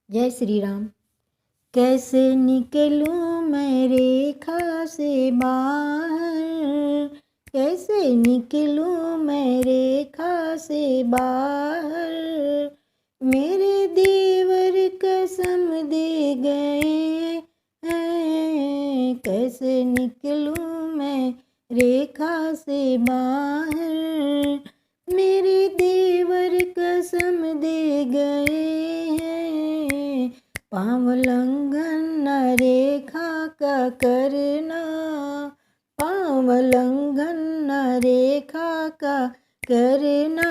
जय श्री राम। कैसे निकलूं मैं रेखा से बाहर, कैसे निकलूं मैं रेखा से बाहर। मेरे देवर कसम दे गए हैं, कैसे निकलूं मैं रेखा से बाहर। मेरे देवर कसम दे गए हैं, पाँव लंघन न रेखा का करना, पाँव लंघन न रेखा का करना।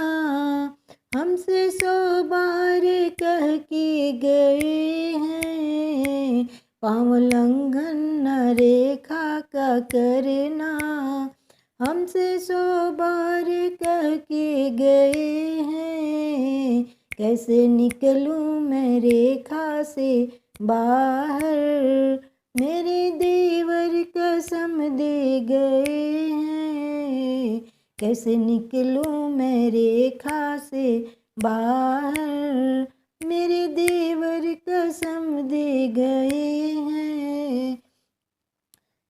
हमसे 100 बार कह के गए हैं, पाँव लंघन न रेखा का करना। हमसे 100 बार कह के गए हैं, कैसे निकलूं मैं रेखा से बाहर। मेरे देवर कसम दे गए हैं, कैसे निकलूं मैं रेखा से बाहर। मेरे देवर कसम दे गए हैं,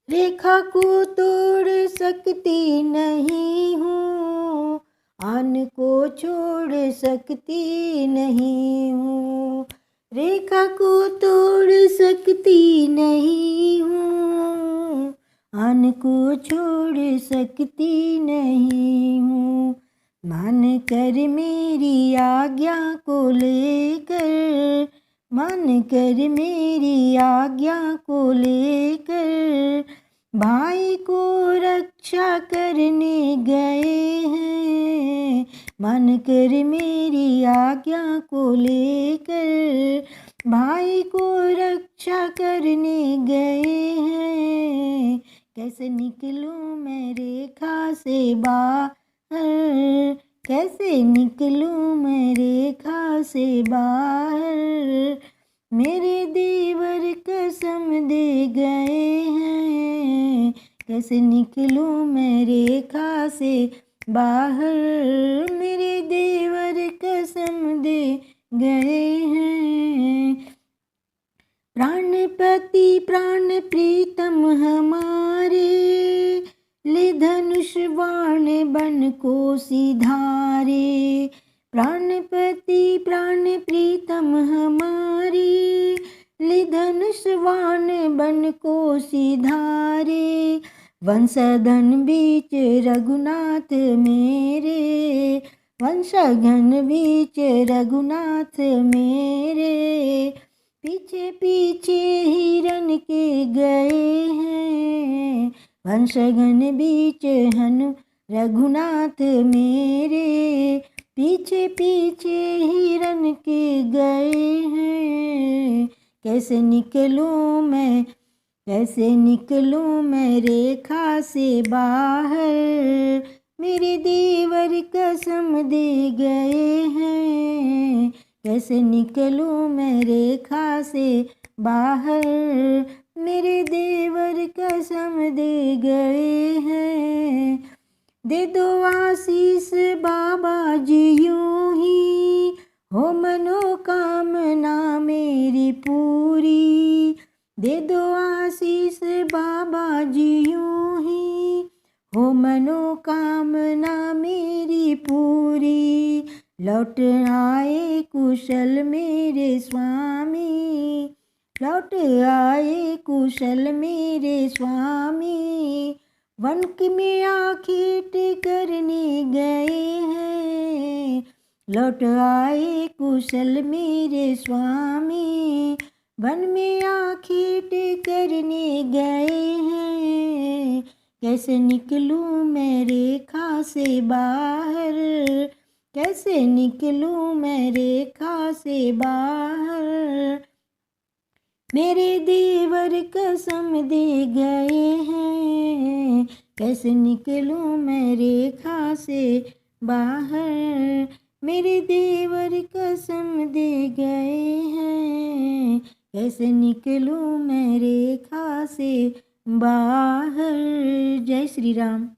रेखा को तोड़ सकती नहीं हूँ, आन को छोड़ सकती नहीं हूँ। रेखा को तोड़ सकती नहीं हूँ, आन को छोड़ सकती नहीं हूँ। मान कर मेरी आज्ञा को लेकर, मान कर मेरी आज्ञा को लेकर, भाई को रक्षा करने गए हैं। मान कर मेरी आज्ञा को लेकर, भाई को रक्षा करने गए हैं, कैसे निकलूं मैं रेखा से बाहर। कैसे निकलूं मैं रेखा से बाहर। मेरे देवर कसम दे गए हैं, कैसे निकलूं मैं रेखा से बाहर। मेरे देवर कसम दे गए हैं, प्राणपति प्राण प्रीतम हमारे, ले धनुष बाण बन को सिधारे। प्राणपति प्राण प्रीतम हमारे, ले धनुष बाण बन को सिधारे। वंशधन बीच रघुनाथ मेरे, वंशधन बीच रघुनाथ मेरे। पीछे पीछे हिरन के गए हैं, वंशगण बीच हनु रघुनाथ मेरे। पीछे पीछे हिरन के गए हैं, कैसे निकलूं मैं, कैसे निकलूं मैं रेखा से बाहर। मेरे देवर कसम दे गए हैं, कैसे निकलूं मैं रेखा से बाहर। मेरे देवर कसम दे गए हैं, दे दो आशीष बाबा जी यूं ही, हो मनोकामना मेरी पूरी। दे दो आशीष बाबा जी यूं ही, हो मनोकामना मेरी पूरी। लौट आए कुशल मेरे स्वामी, लौट आए कुशल मेरे स्वामी। वन में आखेट करने गए हैं, लौट आए कुशल मेरे स्वामी। वन में आखेट करने गए हैं, कैसे निकलूं मैं रेखा से बाहर। कैसे निकलूं मैं रेखा से बाहर। मेरे देवर कसम दे गए हैं, कैसे निकलूं मैं रेखा से बाहर। मेरे देवर कसम दे गए हैं, कैसे निकलूं मैं रेखा से बाहर। जय श्री राम।